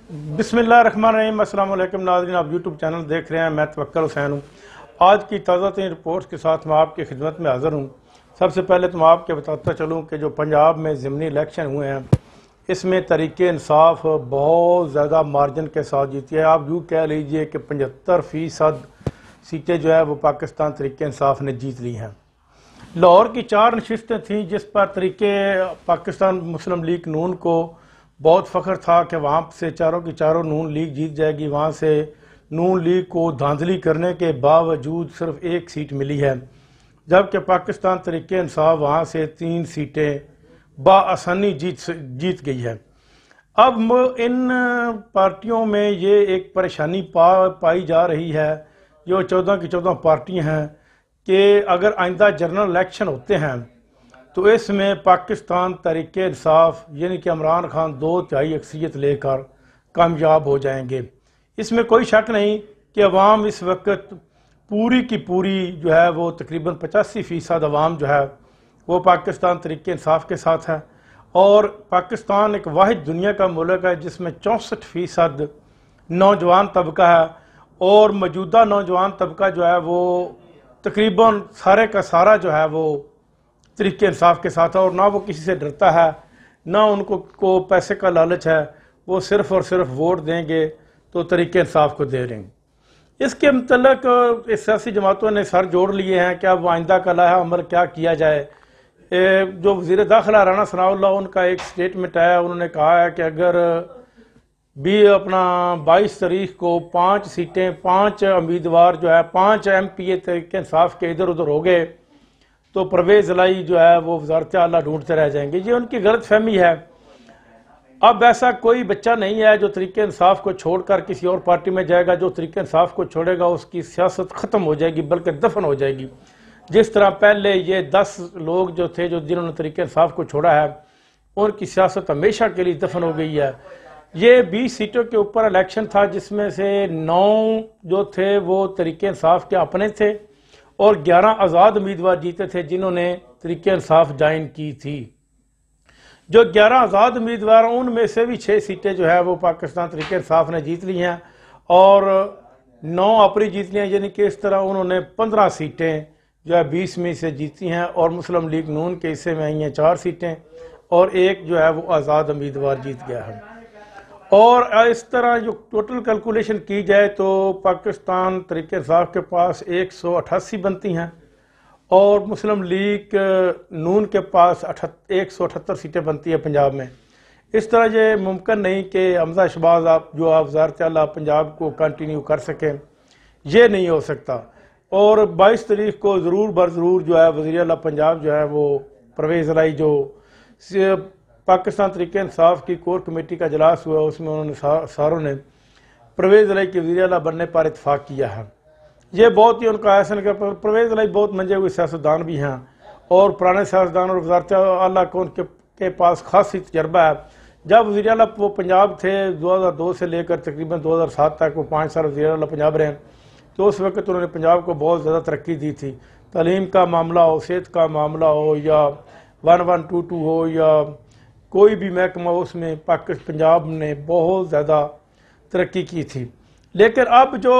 بسم اللہ الرحمن الرحیم۔ السلام علیکم ناظرین، آپ یوٹیوب چینل دیکھ رہے ہیں۔ میں توکل حسین ہوں۔ آج کی تازہ ترین رپورٹس کے ساتھ میں آپ کی خدمت میں حاضر ہوں۔ سب سے پہلے تو میں آپ کے بتاتا چلوں کہ جو پنجاب میں ضمنی الیکشن ہوئے ہیں اس میں تحریک انصاف بہت زیادہ مارجن کے ساتھ جیتی ہے۔ آپ یوں کہہ لیجئے کہ 75% سیٹیں جو ہے وہ پاکستان تحریک انصاف نے جیت لی ہیں۔ لاہور کی 4 نشستیں تھیں جس پر تحریک پاکستان مسلم لیگ نون کو بہت فخر تھا کہ وہاں سے چاروں کی چاروں نون لیگ جیت جائے گی۔ وہاں سے نون لیگ کو دھاندلی کرنے کے باوجود صرف 1 سیٹ ملی ہے، جبکہ پاکستان تحریک انصاف وہاں سے 3 سیٹیں بآسانی جیت گئی ہے۔ اب ان پارٹیوں میں یہ ایک پریشانی پائی جا رہی ہے، جو 14 کی 14 پارٹیاں ہیں، کہ اگر آئندہ جنرل الیکشن ہوتے ہیں تو اس میں پاکستان تحریک انصاف یعنی کہ عمران خان 2/3 اکثریت لے کر کامیاب ہو جائیں گے۔ اس میں کوئی شک نہیں کہ عوام اس وقت پوری کی پوری جو ہے وہ تقریباً 85% عوام جو ہے وہ پاکستان تحریک انصاف کے ساتھ ہے، اور پاکستان ایک واحد دنیا کا ملک ہے جس میں 64% نوجوان طبقہ ہے، اور موجودہ نوجوان طبقہ جو ہے وہ تقریباً سارے کا سارا جو ہے وہ تحریک انصاف کے ساتھ ہے، اور نہ وہ کسی سے ڈرتا ہے، نہ ان کو پیسے کا لالچ ہے۔ وہ صرف اور صرف ووٹ دیں گے تو تحریک انصاف کو دے رہیں گے۔ اس کے متعلق اس سیاسی جماعتوں نے سر جوڑ لیے ہیں کہ اب آئندہ کا لائحہ عمل کیا کیا جائے۔ جو وزیر داخلہ رانا ثناء اللہ، ان کا ایک سٹیٹمنٹ ہے، انہوں نے کہا ہے کہ اگر بھی اپنا 22 تاریخ کو 5 سیٹیں 5 امیدوار جو ہے 5 MP تحریک انصاف کے ادھر ادھر ہو گئے تو پرویز الہی جو ہے وہ وزارت اعلیٰ ڈھونڈتے رہ جائیں گے۔ یہ ان کی غلط فہمی ہے۔ اب ایسا کوئی بچہ نہیں ہے جو تحریک انصاف کو چھوڑ کر کسی اور پارٹی میں جائے گا۔ جو تحریک انصاف کو چھوڑے گا اس کی سیاست ختم ہو جائے گی، بلکہ دفن ہو جائے گی۔ جس طرح پہلے یہ 10 لوگ جو تھے جنہوں نے تحریک انصاف کو چھوڑا ہے، ان کی سیاست ہمیشہ کے لیے دفن ہو گئی ہے۔ یہ 20 سیٹوں کے اوپر الیکشن تھا جس میں سے 9 جو تھے وہ تحریک انصاف کے اپنے تھے، اور 11 آزاد امیدوار جیتے تھے جنہوں نے تحریک انصاف جوائن کی تھی۔ جو 11 آزاد امیدوار ہیں ان میں سے بھی 6 سیٹیں جو ہے وہ پاکستان تحریک انصاف نے جیت لی ہیں، اور 9 اپنی جیت لی ہیں، یعنی کہ اس طرح انہوں نے 15 سیٹیں جو ہے 20 میں سے جیتی ہیں، اور مسلم لیگ نون کے حصے میں آئی ہیں 4 سیٹیں، اور 1 جو ہے وہ آزاد امیدوار جیت گیا ہے۔ اور اس طرح جو ٹوٹل کیلکولیشن کی جائے تو پاکستان تحریک انصاف کے پاس 188 بنتی ہیں، اور مسلم لیگ نون کے پاس 178 سیٹیں بنتی ہیں پنجاب میں۔ اس طرح یہ ممکن نہیں کہ حمزہ شہباز جو وزارت اعلیٰ پنجاب کو کنٹینیو کر سکیں، یہ نہیں ہو سکتا۔ اور 22 تاریخ کو ضرور برضرور جو ہے وزیر اعلیٰ پنجاب جو ہے وہ پرویز الہی، جو پاکستان تحریک انصاف کی کور کمیٹی کا اجلاس ہوا، اس میں انہوں نے ساروں نے پرویز الہی کے وزیر اعلیٰ بننے پر اتفاق کیا ہے۔ یہ بہت ہی ان کا احسن کہ پرویز الہی بہت منجے ہوئے سیاستدان بھی ہیں، اور پرانے سیاستدان، اور وزارت اعلیٰ کو ان کے پاس خاصی تجربہ ہے۔ جب وزیر اعلیٰ وہ پنجاب تھے 2002 سے لے کر تقریباً 2007 تک وہ 5 سال وزیر اعلیٰ پنجاب رہے، تو اس وقت انہوں نے پنجاب کو بہت زیادہ ترقی دی تھی۔ تعلیم کا معاملہ ہو، صحت کا معاملہ ہو، یا 1122 ہو، یا کوئی بھی محکمہ، اس میں پنجاب نے بہت زیادہ ترقی کی تھی۔ لیکن اب جو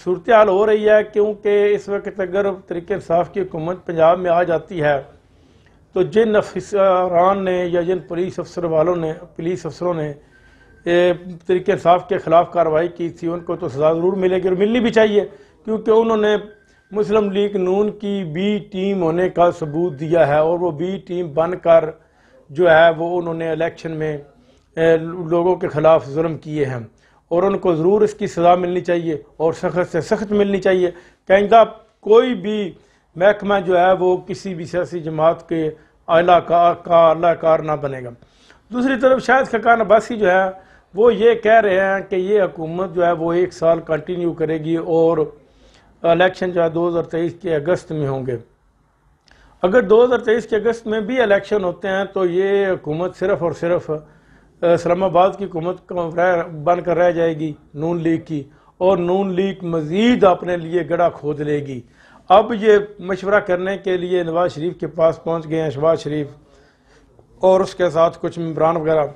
صورتحال ہو رہی ہے، کیونکہ اس وقت اگر تحریک انصاف کی حکومت پنجاب میں آ جاتی ہے تو جن افسران نے یا جن پولیس افسروں نے تحریک انصاف کے خلاف کارروائی کی تھی ان کو تو سزا ضرور ملے گی، اور ملنی بھی چاہیے، کیونکہ انہوں نے مسلم لیگ نون کی بی ٹیم ہونے کا ثبوت دیا ہے، اور وہ بی ٹیم بن کر جو ہے وہ انہوں نے الیکشن میں لوگوں کے خلاف ظلم کیے ہیں، اور ان کو ضرور اس کی سزا ملنی چاہیے، اور سخت سے سخت ملنی چاہیے کہ آئندہ کوئی بھی محکمہ جو ہے وہ کسی بھی سیاسی جماعت کے اعلیٰ کار نہ بنے گا۔ دوسری طرف شاہد خاقان عباسی جو ہے وہ یہ کہہ رہے ہیں کہ یہ حکومت جو ہے وہ 1 سال کنٹینیو کرے گی، اور الیکشن جو ہے 2023 کے اگست میں ہوں گے۔ اگر 2023 کے اگست میں بھی الیکشن ہوتے ہیں تو یہ حکومت صرف اور صرف اسلام آباد کی حکومت بن کر رہ جائے گی نون لیگ کی، اور نون لیگ مزید اپنے لیے گڑھا کھود لے گی۔ اب یہ مشورہ کرنے کے لیے نواز شریف کے پاس پہنچ گئے ہیں شہباز شریف، اور اس کے ساتھ کچھ ممبران وغیرہ،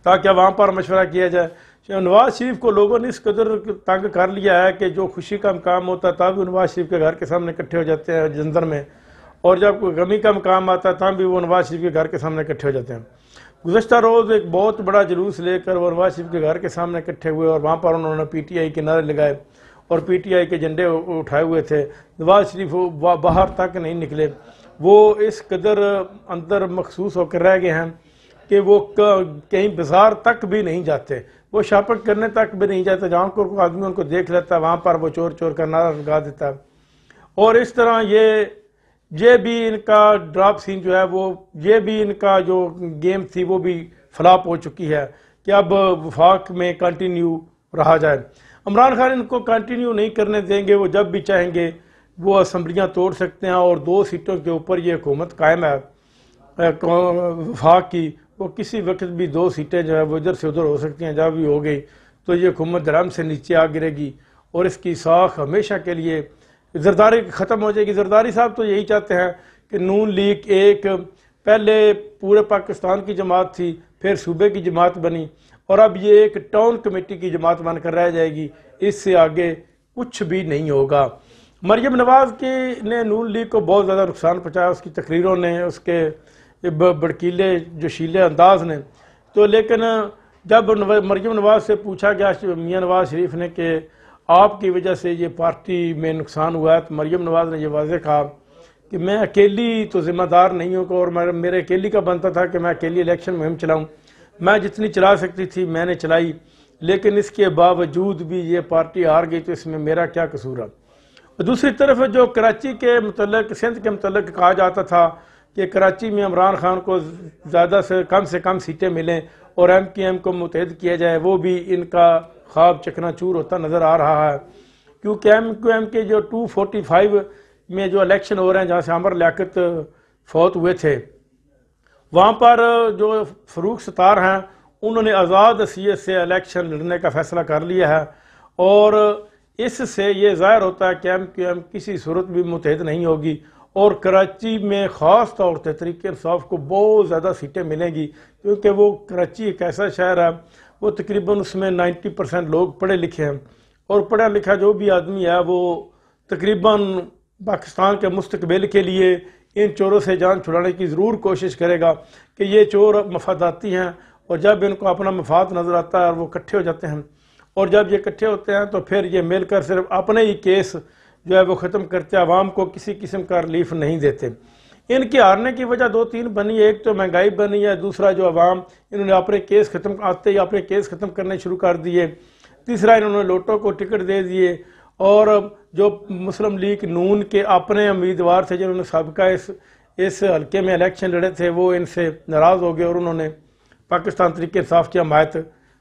تاکہ وہاں پر مشورہ کیا جائے۔ نواز شریف کو لوگوں نے اس قدر تنگ کر لیا ہے کہ جو خوشی کا مقام ہوتا ہے تب بھی نواز شریف کے گھر کے سامنے اکٹھے ہو جاتے ہیں جلندھر میں، اور جب کوئی غمی کا مقام آتا ہے تب بھی وہ نواز شریف کے گھر کے سامنے اکٹھے ہو جاتے ہیں۔ گزشتہ روز ایک بہت بڑا جلوس لے کر وہ نواز شریف کے گھر کے سامنے اکٹھے ہوئے، اور وہاں پر انہوں نے پی ٹی آئی کے نعرے لگائے اور پی ٹی آئی کے جھنڈے اٹھائے ہوئے تھے۔ نواز شریف باہر تک نہیں نکلے، وہ اس قدر اندر مخصوص ہو کر رہ گئے ہیں کہ وہ کہیں بازار تک بھی نہیں جاتے، وہ شاپنگ کرنے تک بھی نہیں جاتے، جہاں کو آدمی ان کو دیکھ لیتا ہے وہاں پر وہ چور چور کا نعرہ لگا دیتا ہے۔ اور اس طرح یہ بھی ان کا ڈراپ سین جو ہے یہ بھی ان کا جو گیم تھی وہ بھی فلاپ ہو چکی ہے کہ اب وفاق میں کنٹینیو رہا جائے۔ عمران خان ان کو کنٹینیو نہیں کرنے دیں گے، وہ جب بھی چاہیں گے وہ اسمبلیاں توڑ سکتے ہیں، اور 2 سیٹوں کے اوپر یہ حکومت قائم ہے وفاق کی، وہ کسی وقت بھی 2 سیٹیں جو ہے وہ ادھر سے ادھر ہو سکتی ہیں، جب بھی ہو گئی تو یہ حکومت درہم سے نیچے آ گرے گی اور اس کی ساکھ ہمیشہ کے لیے زرداری ختم ہو جائے گی۔ زرداری صاحب تو یہی چاہتے ہیں کہ نون لیگ ایک پہلے پورے پاکستان کی جماعت تھی، پھر صوبے کی جماعت بنی، اور اب یہ ایک ٹاؤن کمیٹی کی جماعت بن کر رہ جائے گی، اس سے آگے کچھ بھی نہیں ہوگا۔ مریم نواز نے نون لیگ کو بہت زیادہ نقصان پہنچایا، اس کی تقریروں نے، اس کے بڑکیلے جوشیلے انداز نے، تو لیکن جب مریم نواز سے پوچھا گیا میاں نواز شریف نے کہ آپ کی وجہ سے یہ پارٹی میں نقصان ہوا ہے، تو مریم نواز نے یہ واضح کہا کہ میں اکیلی تو ذمہ دار نہیں ہوں، اور میرے اکیلی کا بنتا تھا کہ میں اکیلی الیکشن مہم چلاؤں، میں جتنی چلا سکتی تھی میں نے چلائی، لیکن اس کے باوجود بھی یہ پارٹی ہار گئی، تو اس میں میرا کیا قصور ہے۔ دوسری طرف جو کراچی کے متعلق، سندھ کے متعلق کہا جاتا تھا کہ کراچی میں عمران خان کو زیادہ سے کم سیٹیں ملیں اور ایم کیو ایم کو متحد کیا جائے، وہ بھی ان کا خواب چکنا چور ہوتا نظر آ رہا ہے، کیونکہ ایم کیو ایم کے جو 245 میں جو الیکشن ہو رہے ہیں، جہاں سے عمر لیاقت فوت ہوئے تھے، وہاں پر جو فروخ ستار ہیں انہوں نے آزاد حیثیت سے الیکشن لڑنے کا فیصلہ کر لیا ہے، اور اس سے یہ ظاہر ہوتا ہے کہ ایم کیو ایم کسی صورت بھی متحد نہیں ہوگی، اور کراچی میں خاص طور سے تحریک انصاف کو بہت زیادہ سیٹیں ملیں گی، کیونکہ وہ کراچی ایک ایسا شہر ہے، وہ تقریباً اس میں 90% لوگ پڑھے لکھے ہیں، اور پڑھا لکھا جو بھی آدمی ہے وہ تقریباً پاکستان کے مستقبل کے لیے ان چوروں سے جان چھڑانے کی ضرور کوشش کرے گا کہ یہ چور مفاداتی ہیں، اور جب ان کو اپنا مفاد نظر آتا ہے اور وہ اکٹھے ہو جاتے ہیں، اور جب یہ اکٹھے ہوتے ہیں تو پھر یہ مل کر صرف اپنے ہی کیس جو ہے وہ ختم کرتے ہیں، عوام کو کسی قسم کا ریلیف نہیں دیتے۔ ان کے ہارنے کی وجہ 2-3 بنی، ایک تو مہنگائی بنی ہے، دوسرا جو عوام انہوں نے اپنے کیس ختم کرنے شروع کر دیے، تیسرا انہوں نے لوٹوں کو ٹکٹ دے دیے، اور جو مسلم لیگ نون کے اپنے امیدوار تھے جنہوں نے سابقہ اس حلقے میں الیکشن لڑے تھے، وہ ان سے ناراض ہو گئے اور انہوں نے پاکستان تحریک انصاف کی حمایت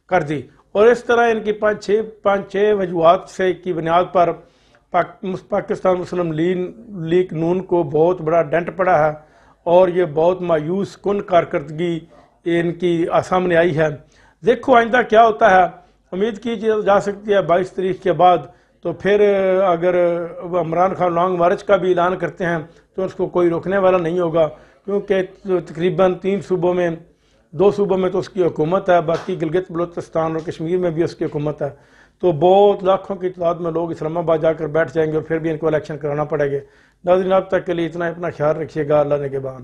کر دی، اور اس طرح ان کی 5-6 وجوہات سے کی بنیاد پر پاکستان مسلم لیگ نون کو بہت بڑا ڈنٹ پڑا ہے، اور یہ بہت مایوس کن کارکردگی ان کی سامنے آئی ہے۔ دیکھو آئندہ کیا ہوتا ہے، امید کی جا سکتی ہے 22 تاریخ کے بعد، تو پھر اگر عمران خان لانگ مارچ کا بھی اعلان کرتے ہیں تو اس کو کوئی روکنے والا نہیں ہوگا، کیونکہ تقریباً 3 صوبوں میں 2 صوبوں میں تو اس کی حکومت ہے، باقی گلگت بلوچستان اور کشمیر میں بھی اس کی حکومت ہے، تو بہت لاکھوں کی تعداد میں لوگ اسلام آباد جا کر بیٹھ جائیں گے، اور پھر بھی ان کو الیکشن کرانا پڑے گا۔ ناظرین اب تک کے لیے اتنا، اپنا خیال رکھیے گا، اللہ نگہبان۔